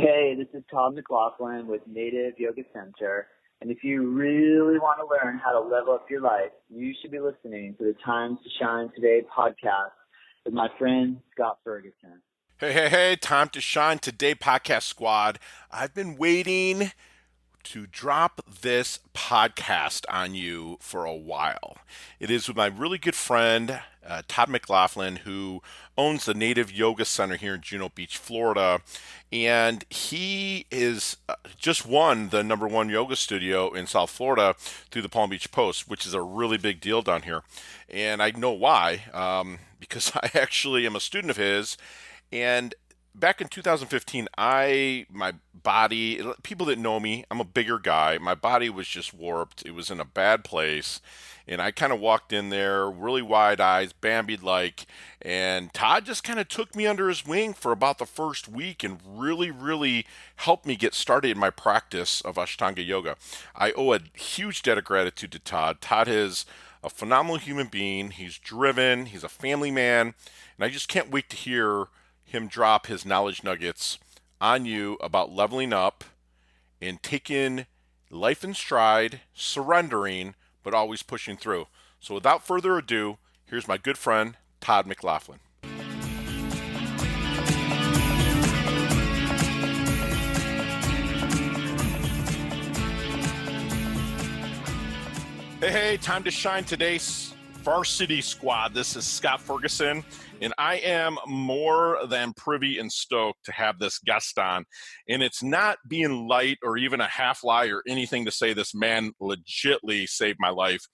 Hey, this is Todd Mclaughlin with Native Yoga Center. And if you really want to learn how to level up your life, you should be listening to the Time to Shine Today podcast with my friend Scott Ferguson. Hey, Time to Shine Today podcast squad. I've been waiting to drop this podcast on you for a while. It is with my really good friend, Todd Mclaughlin, who owns the Native Yoga Center here in Juno Beach, Florida. And he is just won the #1 yoga studio in South Florida through the Palm Beach Post, which is a really big deal down here. And I know why, because I actually am a student of his. And back in 2015, my body, people that know me, I'm a bigger guy. My body was just warped. It was in a bad place. And I kind of walked in there, really wide eyes, Bambi-like. And Todd just kind of took me under his wing for about the first week and really helped me get started in my practice of Ashtanga yoga. I owe a huge debt of gratitude to Todd. Todd is a phenomenal human being. He's driven. He's a family man. And I just can't wait to hear him drop his knowledge nuggets on you about leveling up and taking life in stride, surrendering, but always pushing through. So without further ado, here's my good friend, Todd Mclaughlin. Hey, time to shine today's Varsity Squad. This is Scott Ferguson. And I am more than privy and stoked to have this guest on. And it's not being light or even a half lie or anything to say this man legitly saved my life.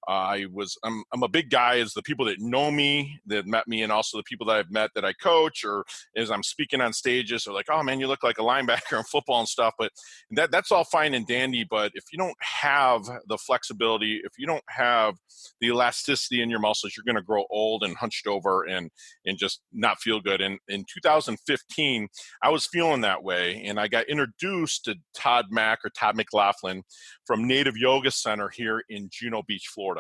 I'm a big guy, as the people that know me, that met me, and also the people that I've met that I coach, or as I'm speaking on stages, are like, oh man, you look like a linebacker in football and stuff. But that's all fine and dandy. But if you don't have the flexibility, if you don't have the elasticity in your muscles, you're going to grow old and hunched over and just not feel good. And in 2015, I was feeling that way, and I got introduced to Todd Mclaughlin from Native Yoga Center here in Juno Beach, Florida.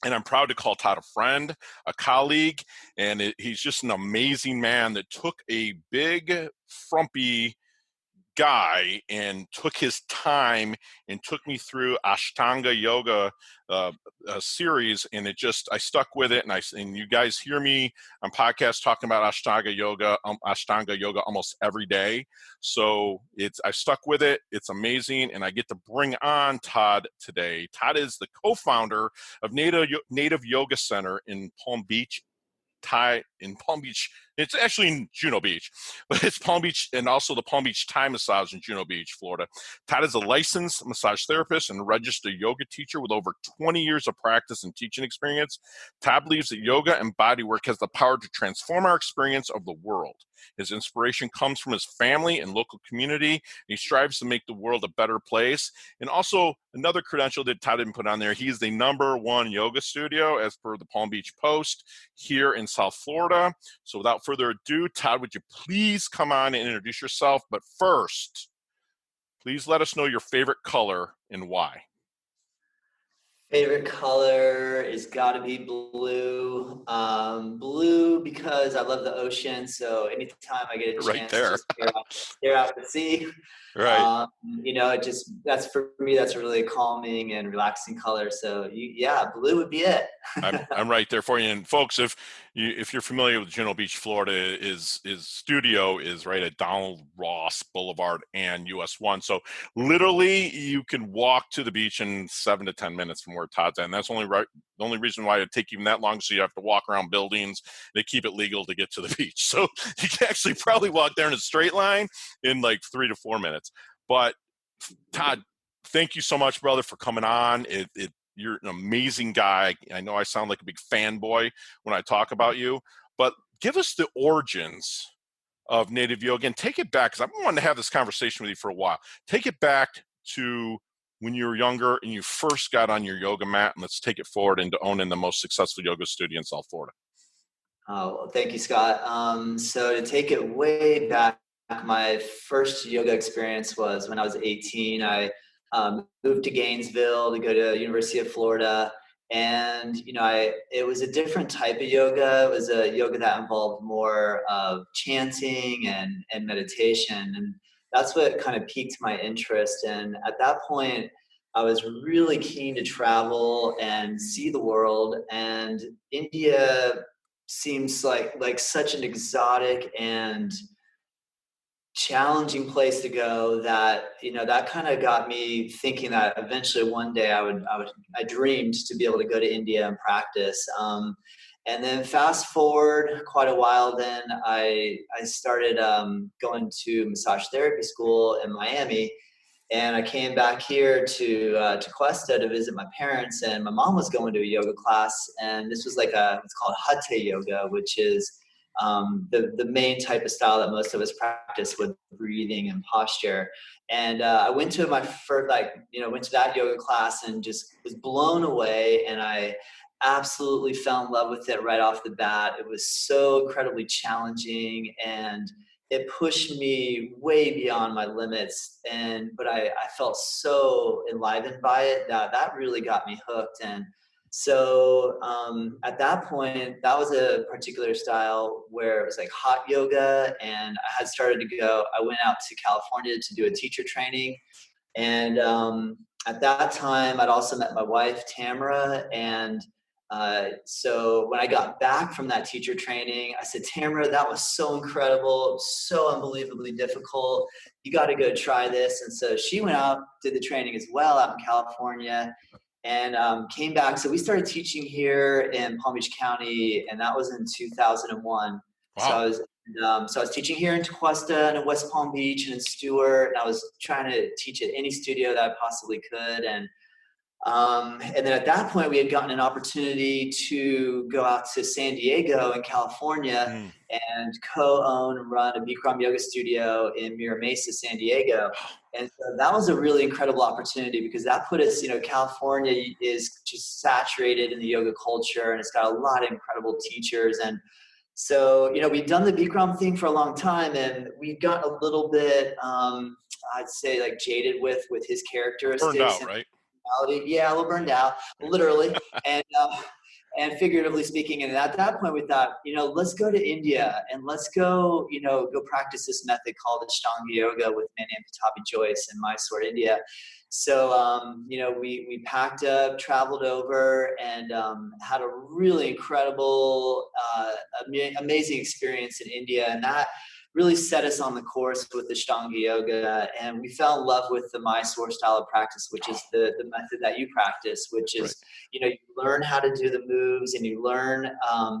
And I'm proud to call Todd a friend, a colleague, and he's just an amazing man that took a big, frumpy guy and took his time and took me through Ashtanga yoga series, and I stuck with it, and you guys hear me on podcasts talking about Ashtanga yoga almost every day. So I stuck with it. It's amazing, and I get to bring on Todd today. Todd is the co-founder of Native Yoga Center in Palm Beach. It's actually in Juno Beach, but it's Palm Beach, and also the Palm Beach Thai Massage in Juno Beach, Florida. Todd is a licensed massage therapist and registered yoga teacher with over 20 years of practice and teaching experience. Todd believes that yoga and bodywork has the power to transform our experience of the world. His inspiration comes from his family and local community, and he strives to make the world a better place. And also, another credential that Todd didn't put on there, he is the #1 yoga studio, as per the Palm Beach Post, here in South Florida. So without further ado, Todd, would you please come on and introduce yourself? But first, please let us know your favorite color and why. Favorite color is got to be blue. Blue because I love the ocean. So anytime I get a chance to just stare out the sea, right? That's for me. That's a really calming and relaxing color. So blue would be it. I'm right there for you. And folks, if you're familiar with Juno Beach, Florida, his studio is right at Donald Ross Boulevard and US 1. So literally, you can walk to the beach in 7 to 10 minutes from where Todd's at. And that's the only reason why it'd take even that long. So you have to walk around buildings. They keep it legal to get to the beach. So you can actually probably walk there in a straight line in like 3 to 4 minutes. But Todd, thank you so much, brother, for coming on. You're an amazing guy. I know I sound like a big fanboy when I talk about you, but give us the origins of Native Yoga and take it back, because I've been wanting to have this conversation with you for a while. Take it back to when you were younger and you first got on your yoga mat, and let's take it forward into owning the most successful yoga studio in South Florida. Oh, well, thank you, Scott. So to take it way back, my first yoga experience was when I was 18. I moved to Gainesville to go to University of Florida, and it was a different type of yoga. It was a yoga that involved more of chanting and meditation. And that's what kind of piqued my interest. And at that point, I was really keen to travel and see the world. And India seems like such an exotic and challenging place to go that, that kind of got me thinking that eventually one day I dreamed to be able to go to India and practice. And then fast forward quite a while, then I started going to massage therapy school in Miami. And I came back here to Cuesta to visit my parents, and my mom was going to a yoga class, and this was it's called Hatha Yoga, which is the main type of style that most of us practice with breathing and posture. And I went to my first, went to that yoga class and just was blown away, and I absolutely fell in love with it right off the bat. It was so incredibly challenging, and it pushed me way beyond my limits. But I felt so enlivened by it that really got me hooked. And so at that point, that was a particular style where it was like hot yoga. And I had started to I went out to California to do a teacher training. And at that time, I'd also met my wife, Tamara. And so when I got back from that teacher training, I said, Tamara, that was so incredible, so unbelievably difficult. You got to go try this. And so she went out, did the training as well out in California, and came back. So we started teaching here in Palm Beach County, and that was in 2001. Wow. So I was teaching here in Cuesta and in West Palm Beach and in Stewart, and I was trying to teach at any studio that I possibly could. And then at that point, we had gotten an opportunity to go out to San Diego in California and co-own and run a Bikram yoga studio in Mira Mesa, San Diego. And so that was a really incredible opportunity because that put us, California is just saturated in the yoga culture, and it's got a lot of incredible teachers. And so, we'd done the Bikram thing for a long time, and we'd gotten a little bit, I'd say, like jaded with his characteristics. Burned out, right? Yeah, a little burned out, literally, and figuratively speaking. And at that point, we thought, let's go to India and let's go practice this method called Ashtanga Yoga with a man named Patabi Joyce in Mysore, India. So, we packed up, traveled over, and had a really incredible, amazing experience in India. And that really set us on the course with Ashtanga Yoga. And we fell in love with the Mysore style of practice, which is the method that you practice, which is, you learn how to do the moves and you learn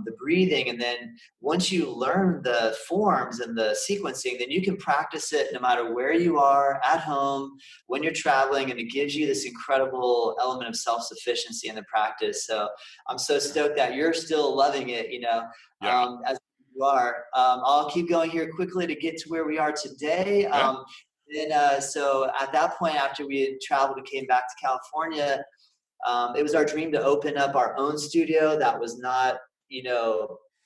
the breathing. And then once you learn the forms and the sequencing, then you can practice it no matter where you are, at home, when you're traveling, and it gives you this incredible element of self-sufficiency in the practice. So I'm so stoked that you're still loving it, as you are. I'll keep going here quickly to get to where we are today. So at that point, after we had traveled and came back to California, it was our dream to open up our own studio that was not,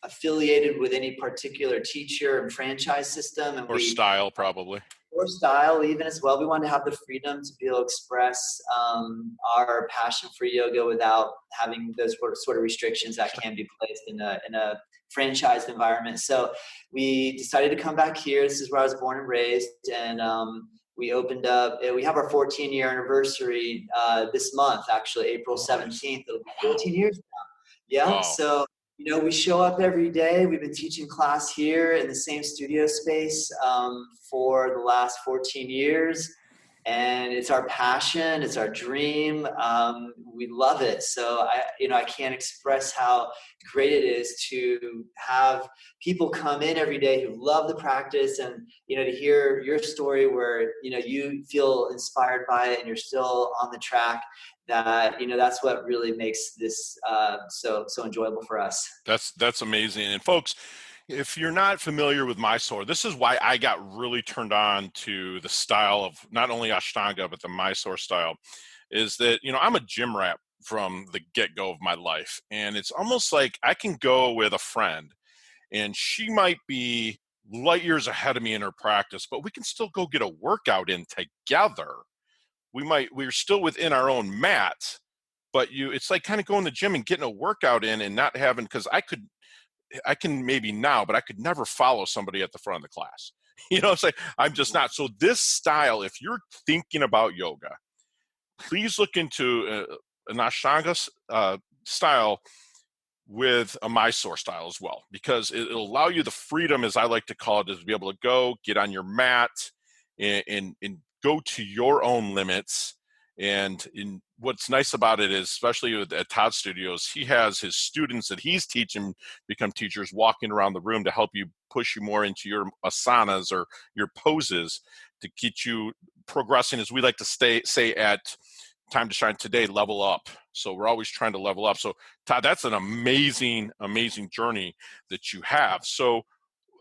affiliated with any particular teacher and franchise system. And style, probably. Or style even as well. We wanted to have the freedom to be able to express our passion for yoga without having those sort of restrictions that can be placed in a franchised environment. So we decided to come back here. This is where I was born and raised. And we opened up, we have our 14-year anniversary this month, actually, April 17th. It'll be 14 years now. Yeah. Wow. So, we show up every day. We've been teaching class here in the same studio space for the last 14 years. And it's our passion. It's our dream. We love it. So I can't express how great it is to have people come in every day who love the practice, and, to hear your story where, you feel inspired by it and you're still on the track. That's what really makes this so enjoyable for us. That's amazing. And folks, if you're not familiar with Mysore, this is why I got really turned on to the style of not only Ashtanga, but the Mysore style, is that, I'm a gym rat from the get-go of my life. And it's almost like I can go with a friend and she might be light years ahead of me in her practice, but we can still go get a workout in together. We're still within our own mat, but it's like kind of going to the gym and getting a workout in and not having, because I can maybe now, but I could never follow somebody at the front of the class. I'm just not. So this style, if you're thinking about yoga, please look into an Ashtanga style with a Mysore style as well, because it'll allow you the freedom, as I like to call it, is to be able to go get on your mat and go to your own limits. And what's nice about it is, especially at Todd Studios, he has his students that he's teaching become teachers walking around the room to help you push you more into your asanas or your poses to get you progressing, as we like to say at Time to Shine today, level up. So we're always trying to level up. So Todd, that's an amazing journey that you have. So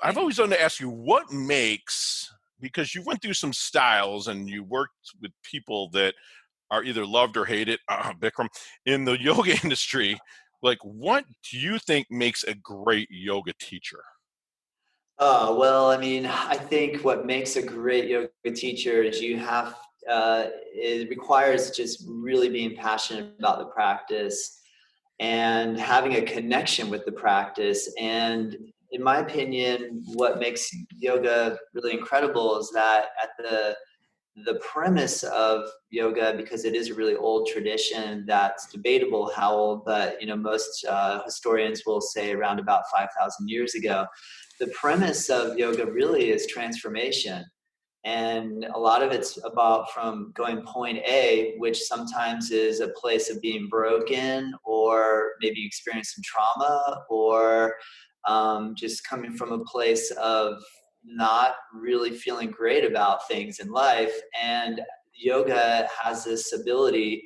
I've always wanted to ask you, what makes, because you went through some styles and you worked with people that are either loved or hated, Bikram, in the yoga industry, like what do you think makes a great yoga teacher? Well, I mean, I think what makes a great yoga teacher is it requires just really being passionate about the practice and having a connection with the practice. And in my opinion, what makes yoga really incredible is that at the premise of yoga, because it is a really old tradition that's debatable how old, but most historians will say around about 5,000 years ago. The premise of yoga really is transformation. And a lot of it's about from going point A, which sometimes is a place of being broken, or maybe experiencing trauma, or just coming from a place of not really feeling great about things in life. And yoga has this ability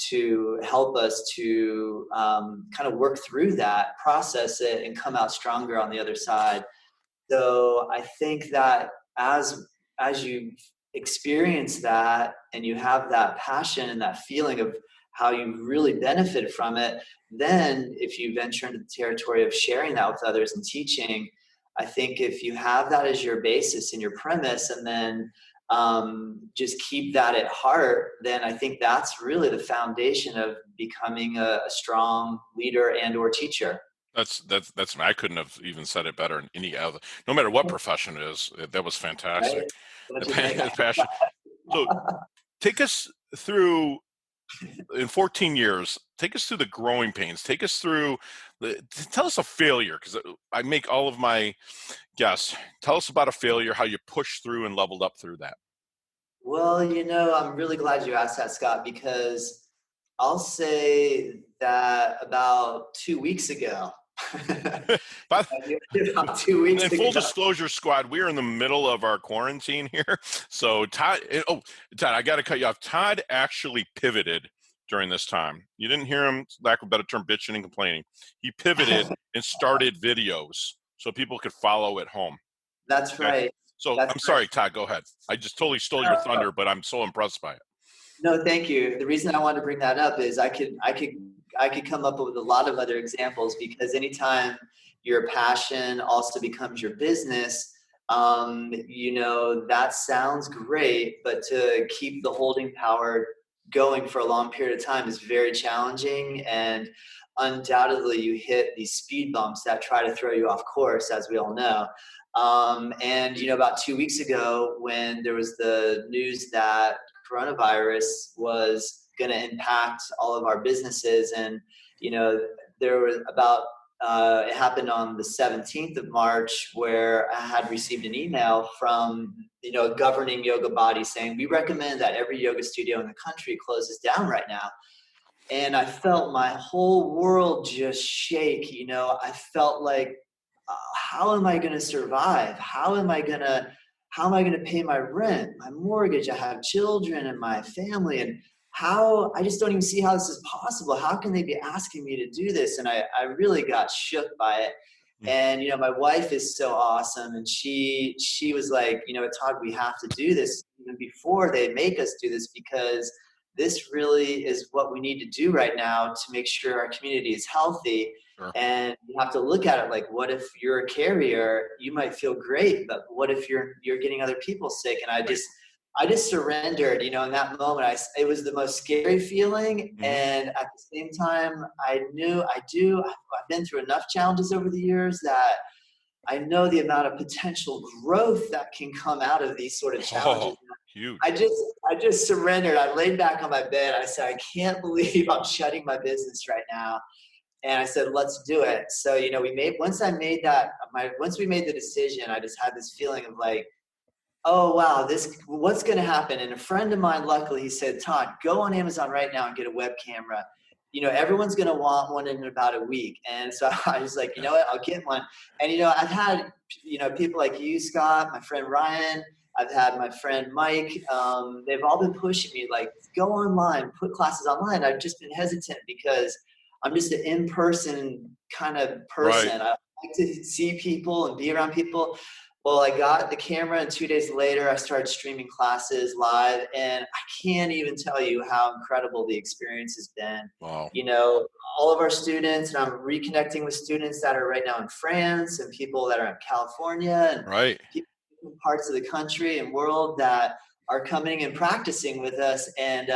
to help us to kind of work through that, process it, and come out stronger on the other side. So I think that as you experience that and you have that passion and that feeling of how you really benefit from it, then if you venture into the territory of sharing that with others and teaching, I think if you have that as your basis and your premise, and then just keep that at heart, then I think that's really the foundation of becoming a strong leader and or teacher. That's I couldn't have even said it better in any other, no matter what profession it is. That was fantastic. Right? Don't you think? The passion. So take us through, in 14 years, take us through the growing pains. Take us through tell us a failure, because I make all of my guests tell us about a failure, how you pushed through and leveled up through that. Well, I'm really glad you asked that, Scott, because I'll say that about 2 weeks ago. But about 2 weeks in full ago. disclosure, squad, we're in the middle of our quarantine here. So Todd, I got to cut you off. Todd actually pivoted during this time. You didn't hear him, lack of a better term, bitching and complaining. He pivoted and started videos so people could follow at home. That's right. So I'm sorry, Todd, go ahead. I just totally stole your thunder, but I'm so impressed by it. No, thank you. The reason I wanted to bring that up is I could come up with a lot of other examples, because anytime your passion also becomes your business, that sounds great, but to keep the holding power going for a long period of time is very challenging. And undoubtedly you hit these speed bumps that try to throw you off course, as we all know. And about 2 weeks ago, when there was the news that coronavirus was going to impact all of our businesses, and there was about it happened on the 17th of March, where I had received an email from a governing yoga body saying, we recommend that every yoga studio in the country closes down right now. And I felt my whole world just shake. I felt like, how am I going to survive? How am I going to pay my rent, my mortgage? I have children and my family, and I just don't even see how this is possible. How can they be asking me to do this? And I really got shook by it. And, my wife is so awesome. And she was like, Todd, we have to do this even before they make us do this, because this really is what we need to do right now to make sure our community is healthy. Sure. And you have to look at it like, what if you're a carrier? You might feel great, but what if you're getting other people sick? And I just surrendered, in that moment. It was the most scary feeling. Mm-hmm. And at the same time, I knew I've been through enough challenges over the years that I know the amount of potential growth that can come out of these sort of challenges. Oh, huge. I just surrendered. I laid back on my bed. I said, I can't believe I'm shutting my business right now. And I said, let's do it. So, once we made the decision, I just had this feeling of like, oh, wow, what's going to happen? And a friend of mine, luckily, he said, Todd, go on Amazon right now and get a web camera. Everyone's going to want one in about a week. And so I was like, you know what, I'll get one. And, I've had, people like you, Scott, my friend Ryan, I've had my friend Mike. They've all been pushing me like, go online, put classes online. I've just been hesitant because I'm just an in-person kind of person. Right. I like to see people and be around people. Well, I got the camera, and 2 days later, I started streaming classes live, and I can't even tell you how incredible the experience has been. Wow. All of our students, and I'm reconnecting with students that are right now in France and people that are in California and Right. people in parts of the country and world that are coming and practicing with us. And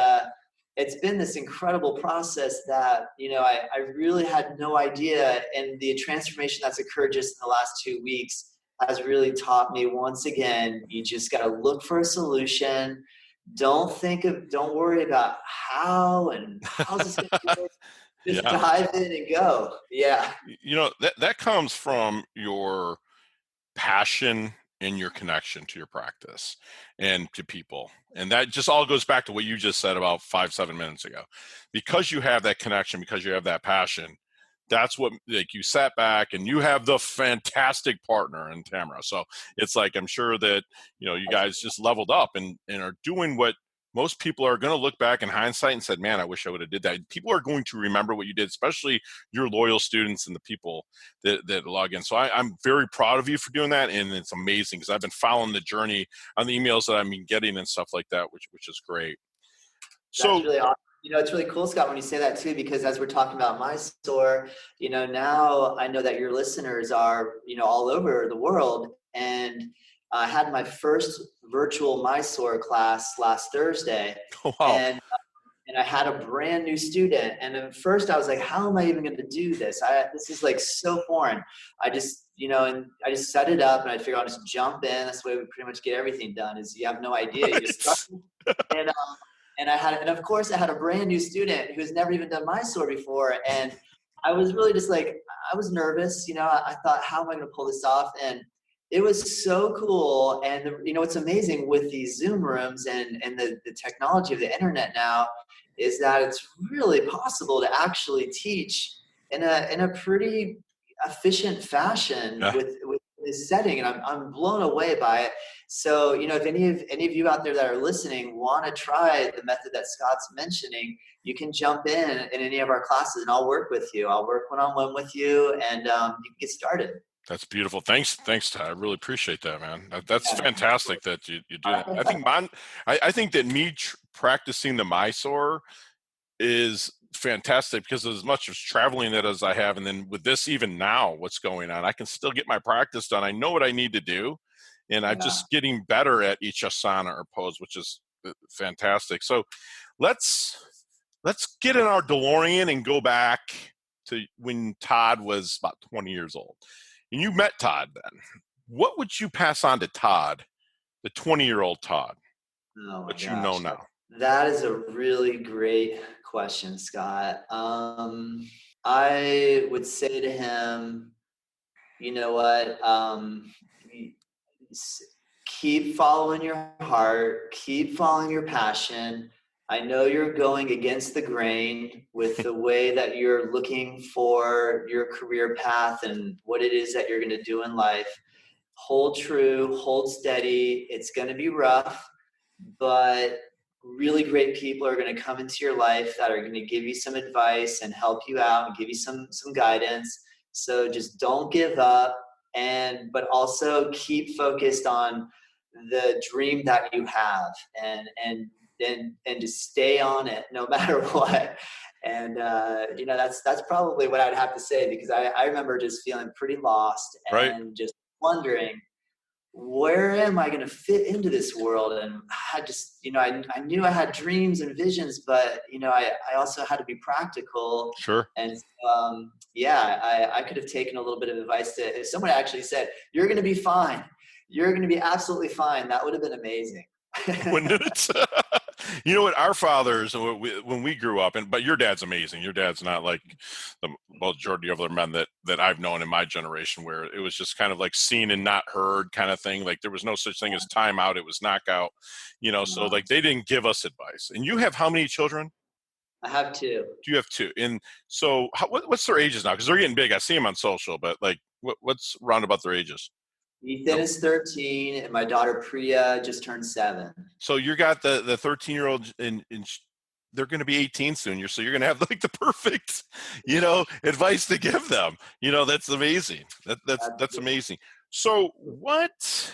it's been this incredible process that, I really had no idea. And the transformation that's occurred just in the last 2 weeks has really taught me once again, you just got to look for a solution. Don't worry about how's this going to work. Just dive in and go. Yeah. That comes from your passion and your connection to your practice and to people. And that just all goes back to what you just said about 5-7 minutes ago. Because you have that connection, because you have that passion, that's what, like, you sat back and you have the fantastic partner in Tamara. So it's like, I'm sure that, you guys just leveled up and are doing what most people are going to look back in hindsight and said, man, I wish I would have did that. People are going to remember what you did, especially your loyal students and the people that log in. So I'm very proud of you for doing that. And it's amazing because I've been following the journey on the emails that I've been getting and stuff like that, which is great. That's really awesome. It's really cool, Scott, when you say that too, because as we're talking about Mysore, now I know that your listeners are, all over the world. And I had my first virtual Mysore class last Thursday. Oh, wow. And I had a brand new student. And at first I was like, how am I even going to do this? This is like so foreign. I just set it up and I figured I'll just jump in. That's the way we pretty much get everything done, is you have no idea. You just start. And of course I had a brand new student who's never even done Mysore before. And I was really just like, I was nervous, I thought, how am I going to pull this off? And it was so cool. And what's amazing with these Zoom rooms and the technology of the internet now is that it's really possible to actually teach in a pretty efficient fashion with this setting. And I'm blown away by it. So, if any of you out there that are listening want to try the method that Scott's mentioning, you can jump in any of our classes and I'll work with you. I'll work one-on-one with you and you can get started. That's beautiful. Thanks, Todd. I really appreciate that, man. That's fantastic that you do that. I think that me practicing the Mysore is fantastic because as much as traveling that as I have, and then with this, even now, what's going on, I can still get my practice done. I know what I need to do, and I'm just getting better at each asana or pose, which is fantastic. So let's get in our DeLorean and go back to when Todd was about 20 years old. And you met Todd then. What would you pass on to Todd, the 20-year-old Todd, that you know now? That is a really great question, Scott. I would say to him, you know what? Keep following your heart. Keep following your passion. I know you're going against the grain with the way that you're looking for your career path and what it is that you're going to do in life. Hold true, hold steady. It's going to be rough, but really great people are going to come into your life that are going to give you some advice and help you out and give you some guidance. So just don't give up, but also keep focused on the dream that you have and just stay on it no matter what. And that's probably what I'd have to say, because I remember just feeling pretty lost and just wondering, where am I going to fit into this world? And I just, I knew I had dreams and visions, but, I also had to be practical. Sure. And I could have taken a little bit of advice if someone actually said, you're going to be fine. You're going to be absolutely fine. That would have been amazing. Wouldn't it? You know what? Our fathers, when we grew up, but your dad's amazing. Your dad's not like the majority of other men that I've known in my generation, where it was just kind of like seen and not heard kind of thing. Like there was no such thing as timeout. It was knockout, so like they didn't give us advice. And you have how many children? I have 2. You have 2. And so what's their ages now? Because they're getting big. I see them on social, but like what's round about their ages? Ethan is 13, and my daughter Priya just turned 7. So you got the 13-year-old, and they're going to be 18 soon. So you're going to have like the perfect, advice to give them. That's amazing. That's amazing. So what?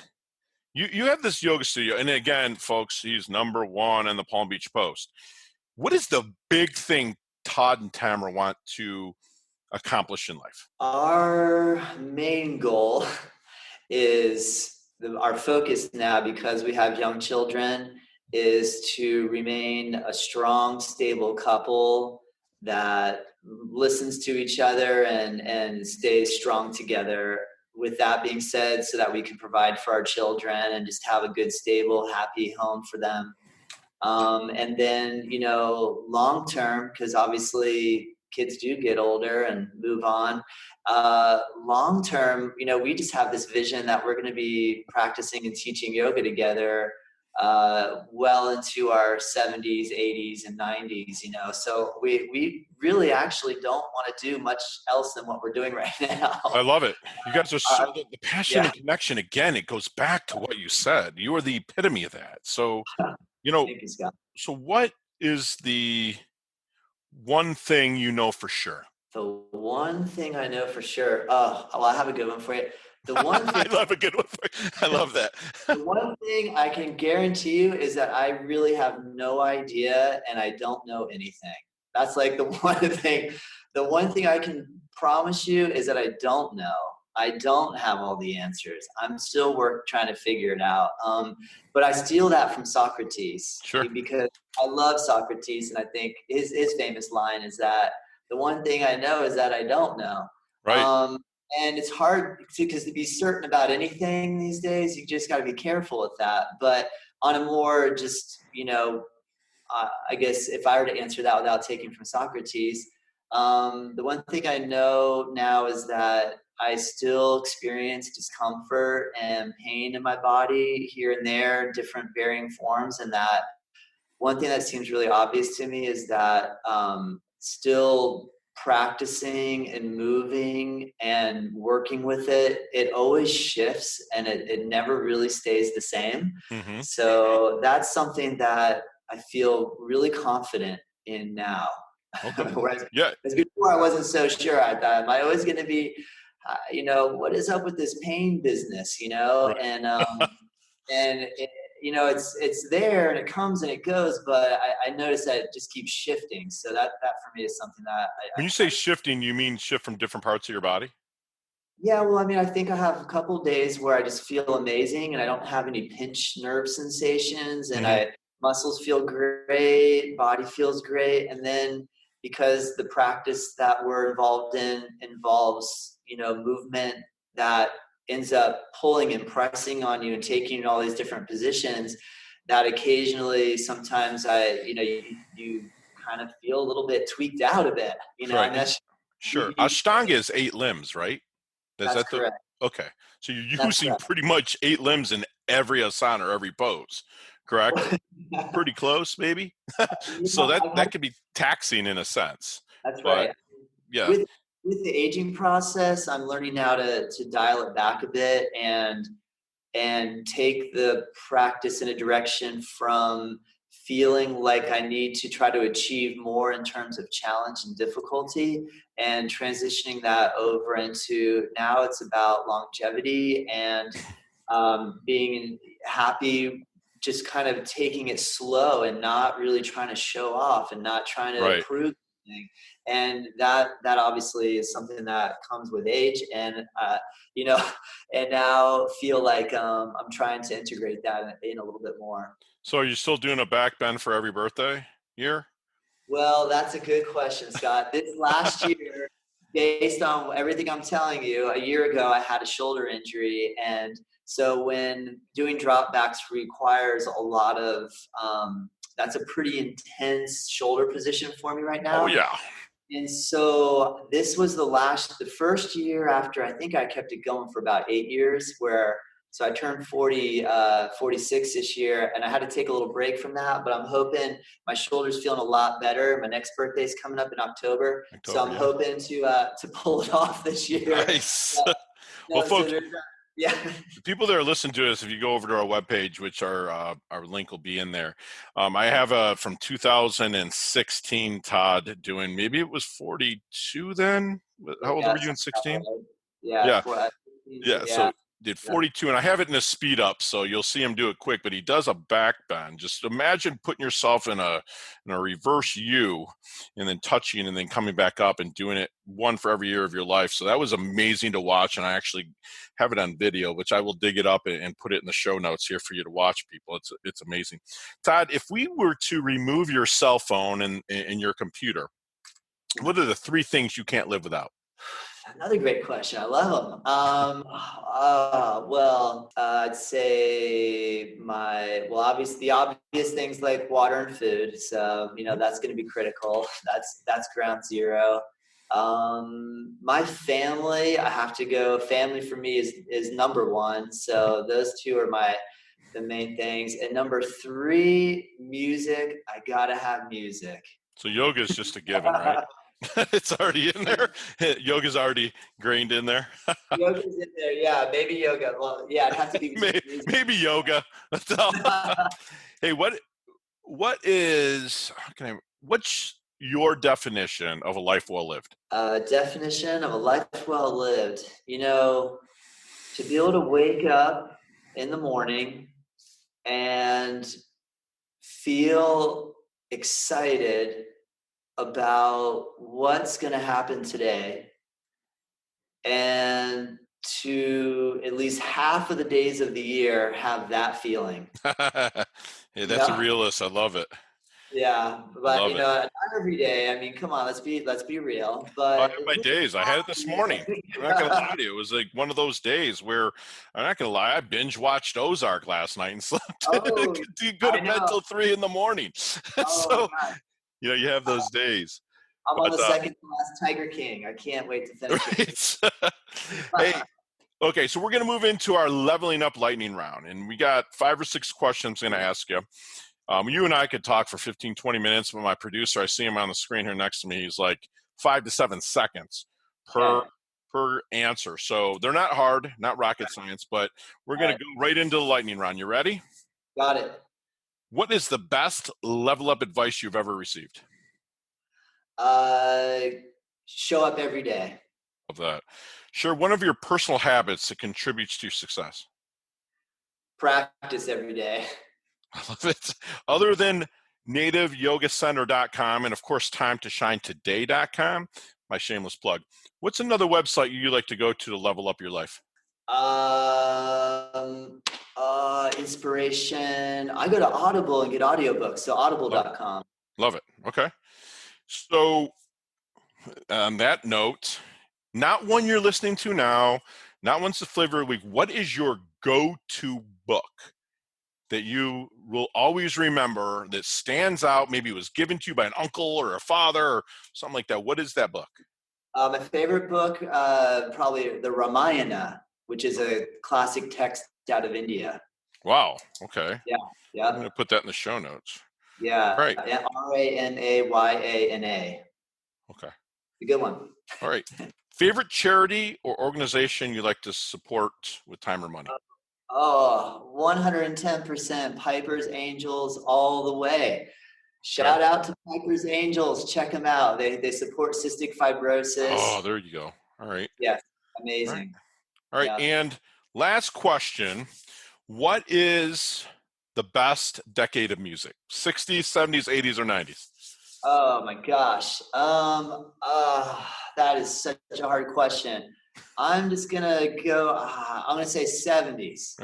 You have this yoga studio, and again, folks, he's number 1 in the Palm Beach Post. What is the big thing Todd and Tamara want to accomplish in life? Our main goal is our focus now, because we have young children, is to remain a strong, stable couple that listens to each other and stays strong together. With that being said, so that we can provide for our children and just have a good, stable, happy home for them. And then, long term, because obviously kids do get older and move on. Long term, we just have this vision that we're going to be practicing and teaching yoga together well into our 70s, 80s, and 90s. So we really actually don't want to do much else than what we're doing right now. I love it. You guys are so the passion and connection. Again, it goes back to what you said. You are the epitome of that. So, Thank you, Scott. So what is the one thing you know for sure? The one thing I know for sure. Oh, well, I have a good one for you. The one thing I love a good one for you. I love that. The one thing I can guarantee you is that I really have no idea, and I don't know anything. That's like the one thing. The one thing I can promise you is that I don't know. I don't have all the answers. I'm still trying to figure it out. But I steal that from Socrates. Sure. Because I love Socrates, and I think his famous line is that the one thing I know is that I don't know. Right. And it's hard because to be certain about anything these days, you just got to be careful with that. But on a more just, I guess if I were to answer that without taking from Socrates, the one thing I know now is that I still experience discomfort and pain in my body here and there, different varying forms. And that one thing that seems really obvious to me is that still practicing and moving and working with it, it always shifts and it never really stays the same. Mm-hmm. So that's something that I feel really confident in now. Okay. Whereas Yeah. before I wasn't so sure. I thought, am I always going to be, what is up with this pain business, Right. and it's there and it comes and it goes, but I notice that it just keeps shifting. So that for me is something that When you say shifting, you mean shift from different parts of your body? Yeah, well, I think I have a couple days where I just feel amazing and I don't have any pinched nerve sensations, and muscles feel great, body feels great. And then because the practice that we're involved in involves, movement that ends up pulling and pressing on you and taking you in all these different positions, that occasionally sometimes you kind of feel a little bit tweaked out a bit, Right. And that's sure. Ashtanga is 8 limbs, right? That's correct. Okay. So you're using pretty much 8 limbs in every asana or every pose, correct? Pretty close, maybe? So that could be taxing in a sense. That's right. Yeah. With the aging process, I'm learning now to dial it back a bit and take the practice in a direction from feeling like I need to try to achieve more in terms of challenge and difficulty, and transitioning that over into now it's about longevity and being happy, just kind of taking it slow and not really trying to show off and not trying to prove everything. And that obviously is something that comes with age, and you know, and now feel like I'm trying to integrate that in a little bit more. So are you still doing a back bend for every birthday year? Well, that's a good question, Scott. This last year, based on everything I'm telling you, a year ago I had a shoulder injury, and so when doing drop backs requires a lot of that's a pretty intense shoulder position for me right Oh now. yeah. And so this was the first year after I think I kept it going for about 8 years, so I turned 46 this year, and I had to take a little break from that, but I'm hoping my shoulder's feeling a lot better. My next birthday's coming up in October, so I'm hoping to pull it off this year. Nice. No, Well, folks, yeah. the people that are listening to us, if you go over to our webpage, which our link will be in there, I have from 2016 Todd doing, maybe it was 42 then. How old were you in 16? Yeah. Yeah. So did 42, and I have it in a speed up, so you'll see him do it quick. But he does a back bend. Just imagine putting yourself in a reverse U, and then touching, and then coming back up and doing it one for every year of your life. So that was amazing to watch, and I actually have it on video, which I will dig it up and put it in the show notes here for you to watch, people. It's amazing. Todd, if we were to remove your cell phone and your computer, what are the 3 things you can't live without? Another great question. I love them. I'd say the obvious things like water and food. So, that's going to be critical. That's ground zero. My family, I have to go. Family for me is number one. So those 2 are the main things. And number 3, music. I gotta have music. So yoga is just a given, right? It's already in there. Yoga's already grained in there. Yoga's in there, yeah. Maybe yoga. Well, yeah, it'd have to be maybe yoga. Hey, what's your definition of a life well lived? Definition of a life well lived. To be able to wake up in the morning and feel excited about what's going to happen today, and to at least half of the days of the year have that feeling. Hey, that's a realist. I love it. Yeah, but not every day. I mean, come on, let's be real. But I have my days. I had it this morning. I'm not gonna lie to you. It was like one of those days where I'm not gonna lie. I binge watched Ozark last night and slept. Could go to bed till 3 a.m. So you have those days. I'm on the second to last Tiger King. I can't wait to finish it. Hey, okay, so we're gonna move into our leveling up lightning round, and we got 5 or 6 questions I'm gonna ask you. You and I could talk for 15, 20 minutes, but my producer, I see him on the screen here next to me. He's like 5 to 7 seconds per answer. So they're not hard, not rocket science, but we're going to go right into the lightning round. You ready? Got it. What is the best level up advice you've ever received? Show up every day. Love that. Sure. One of your personal habits that contributes to your success? Practice every day. I love it. Other than nativeyogacenter.com and, of course, timetoshinetoday.com, my shameless plug, what's another website you like to go to level up your life? Inspiration. I go to Audible and get audiobooks, so audible.com. Love it. Okay. So on that note, not one you're listening to now, not one's the flavor of the week. What is your go-to book that you will always remember that stands out? Maybe it was given to you by an uncle or a father or something like that. What is that book? My favorite book, probably the Ramayana, which is a classic text out of India. Wow. Okay. Yeah. I'm going to put that in the show notes. Yeah. All right. Ramayana. Okay. A good one. All right. Favorite charity or organization you like to support with time or money? 110% Piper's Angels all the way. Shout out to Piper's Angels. Check them out. They support cystic fibrosis. Oh, there you go. All right. Yeah, amazing. All right. Yeah. And last question. What is the best decade of music? 60s, 70s, 80s, or 90s? Oh my gosh. That is such a hard question. I'm just gonna go. I'm gonna say 70s.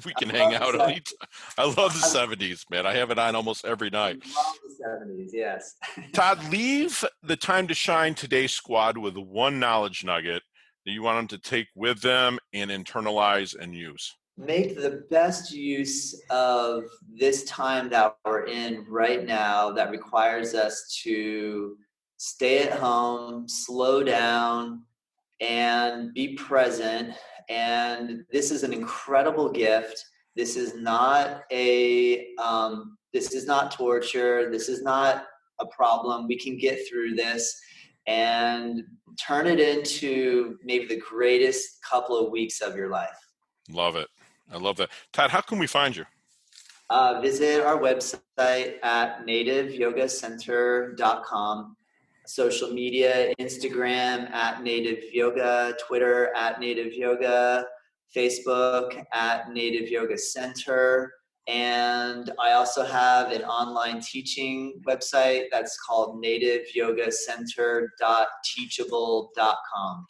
We can I hang love the out 70s. I love the I 70s, man. I have it on almost every night. love the 70s. Yes. Todd, leave the Time to Shine Today squad with one knowledge nugget that you want them to take with them and internalize and use. Make the best use of this time that we're in right now that requires us to stay at home, slow down, and be present. And this is an incredible gift. This is not this is not torture. This is not a problem. We can get through this and turn it into maybe the greatest couple of weeks of your life. Love it. I love that. Todd, how can we find you? Visit our website at nativeyogacenter.com. Social media, Instagram at Native Yoga, Twitter at Native Yoga, Facebook at Native Yoga Center. And I also have an online teaching website that's called nativeyogacenter.teachable.com.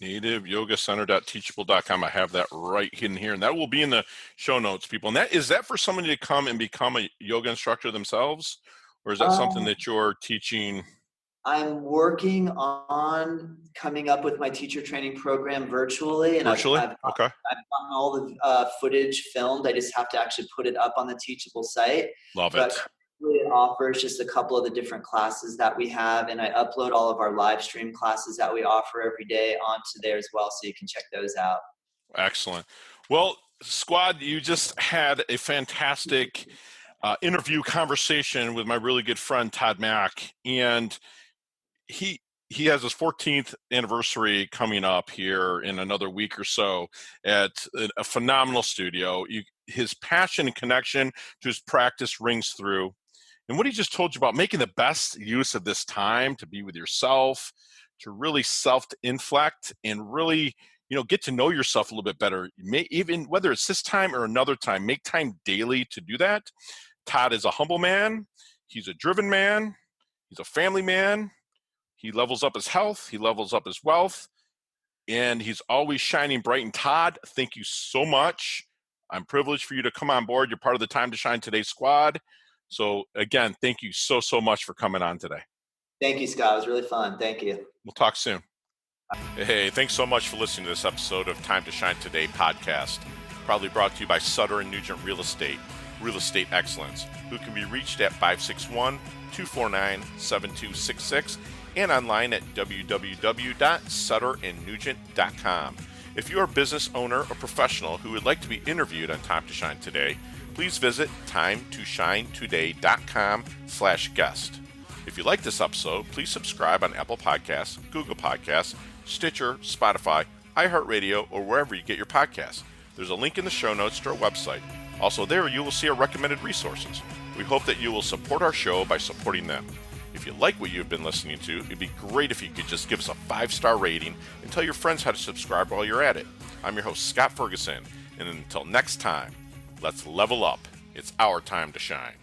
nativeyogacenter.teachable.com. I have that right in here, and that will be in the show notes, people. And that is that for somebody to come and become a yoga instructor themselves, or is that something that you're teaching? I'm working on coming up with my teacher training program virtually, and Virtually? I've Okay. gotten all the footage filmed. I just have to actually put it up on the Teachable site. Love But it. it offers just a couple of the different classes that we have, and I upload all of our live stream classes that we offer every day onto there as well, so you can check those out. Excellent. Well, squad, you just had a fantastic interview conversation with my really good friend Todd Mack, and he has his 14th anniversary coming up here in another week or so at a phenomenal studio. His passion and connection to his practice rings through. And what he just told you about making the best use of this time to be with yourself, to really self-inflect and really, get to know yourself a little bit better. Even whether it's this time or another time, make time daily to do that. Todd is a humble man. He's a driven man. He's a family man. He levels up his health. He levels up his wealth. And he's always shining bright. And Todd, thank you so much. I'm privileged for you to come on board. You're part of the Time to Shine Today squad. So again, thank you so much for coming on today. Thank you, Scott. It was really fun. Thank you. We'll talk soon. Hey, thanks so much for listening to this episode of Time to Shine Today podcast. Proudly brought to you by Sutter & Nugent Real Estate Excellence, who can be reached at 561-249-7266 and online at www.sutterandnugent.com. If you're a business owner or professional who would like to be interviewed on Time to Shine Today, please visit timetoshinetoday.com/guest. If you like this episode, please subscribe on Apple Podcasts, Google Podcasts, Stitcher, Spotify, iHeartRadio, or wherever you get your podcasts. There's a link in the show notes to our website. Also there, you will see our recommended resources. We hope that you will support our show by supporting them. If you like what you've been listening to, it'd be great if you could just give us a 5-star rating and tell your friends how to subscribe while you're at it. I'm your host, Scott Ferguson, and until next time, let's level up. It's our time to shine.